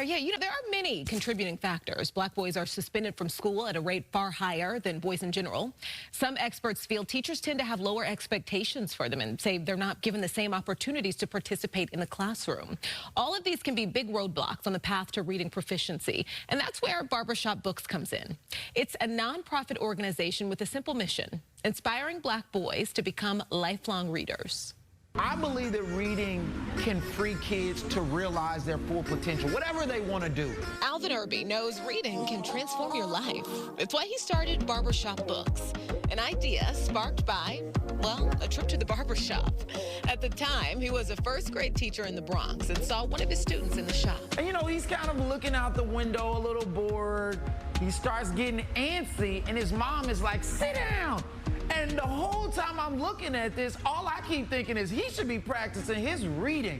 Yeah, there are many contributing factors. Black boys are suspended from school at a rate far higher than boys in general. Some experts feel teachers tend to have lower expectations for them and say they're not given the same opportunities to participate in the classroom. All of these can be big roadblocks on the path to reading proficiency, and that's where Barbershop Books comes in. It's a nonprofit organization with a simple mission: inspiring Black boys to become lifelong readers. I believe that reading can free kids to realize their full potential, whatever they want to do. Alvin Irby knows reading can transform your life. It's why he started Barbershop Books, an idea sparked by, well, a trip to the barbershop. At the time, he was a first-grade teacher in the Bronx and saw one of his students in the shop. And, he's kind of looking out the window, a little bored. He starts getting antsy, and his mom is like, "Sit down." And the whole time I'm looking at this, all I keep thinking is he should be practicing his reading.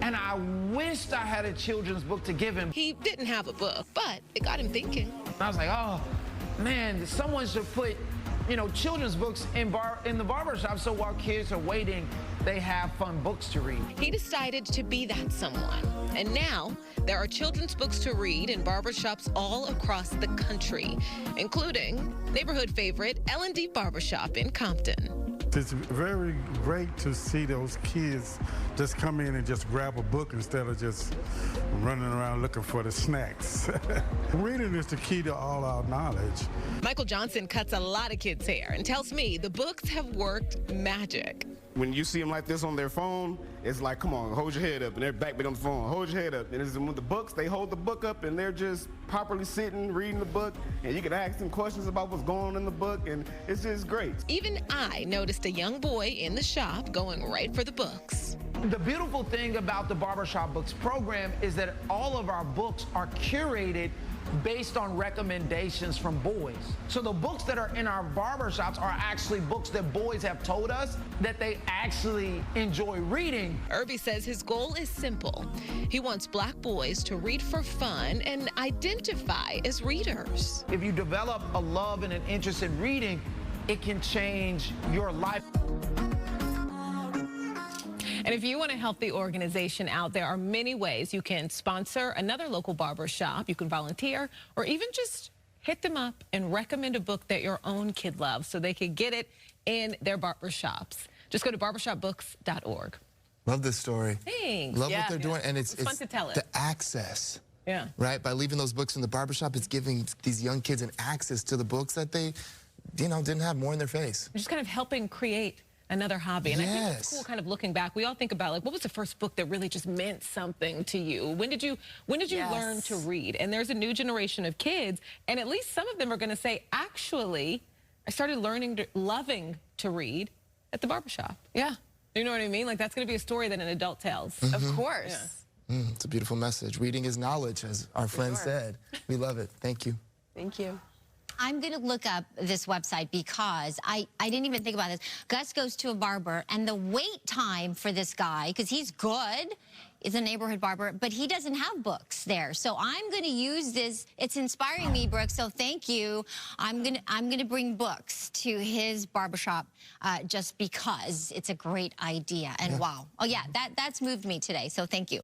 And I wished I had a children's book to give him. He didn't have a book, but it got him thinking. I was like, oh, man, someone should put, children's books in the barbershop so while kids are waiting, they have fun books to read. He decided to be that someone. And now there are children's books to read in barbershops all across the country, including neighborhood favorite L&D Barbershop in Compton. It's very great to see those kids just come in and just grab a book instead of just running around looking for the snacks. Reading is the key to all our knowledge. Michael Johnson cuts a lot of kids' hair and tells me the books have worked magic. When you see them like this on their phone, it's like, come on, hold your head up, and they're back on the phone, hold your head up. And it's with the books, they hold the book up, and they're just properly sitting, reading the book, and you can ask them questions about what's going on in the book, and it's just great. Even I noticed a young boy in the shop going right for the books. The beautiful thing about the Barbershop Books program is that all of our books are curated based on recommendations from boys. So the books that are in our barbershops are actually books that boys have told us that they actually enjoy reading. Irby says his goal is simple. He wants Black boys to read for fun and identify as readers. If you develop a love and an interest in reading, it can change your life. And if you want to help the organization out, there are many ways you can sponsor another local barbershop. You can volunteer or even just hit them up and recommend a book that your own kid loves so they can get it in their barbershops. Just go to barbershopbooks.org. Love this story. Thanks. Love what they're doing. And it's fun to tell it. The access. Yeah. Right? By leaving those books in the barbershop, it's giving these young kids an access to the books that they, didn't have more in their face. Just kind of helping create another hobby. And I think it's cool kind of looking back. We all think about, like, what was the first book that really just meant something to you? When did you learn to read? And there's a new generation of kids, and at least some of them are going to say, actually, I started loving to read at the barbershop. Yeah. You know what I mean? Like, that's going to be a story that an adult tells. Mm-hmm. Of course. Yeah. It's a beautiful message. Reading is knowledge, as our friend said. We love it. Thank you. Thank you. I'm going to look up this website because I didn't even think about this. Gus goes to a barber, and the wait time for this guy, because he's good, is a neighborhood barber, but he doesn't have books there. So I'm going to use this. It's inspiring me, Brooke, so thank you. I'm going to bring books to his barbershop just because it's a great idea. And wow. Oh, yeah, that's moved me today, so thank you.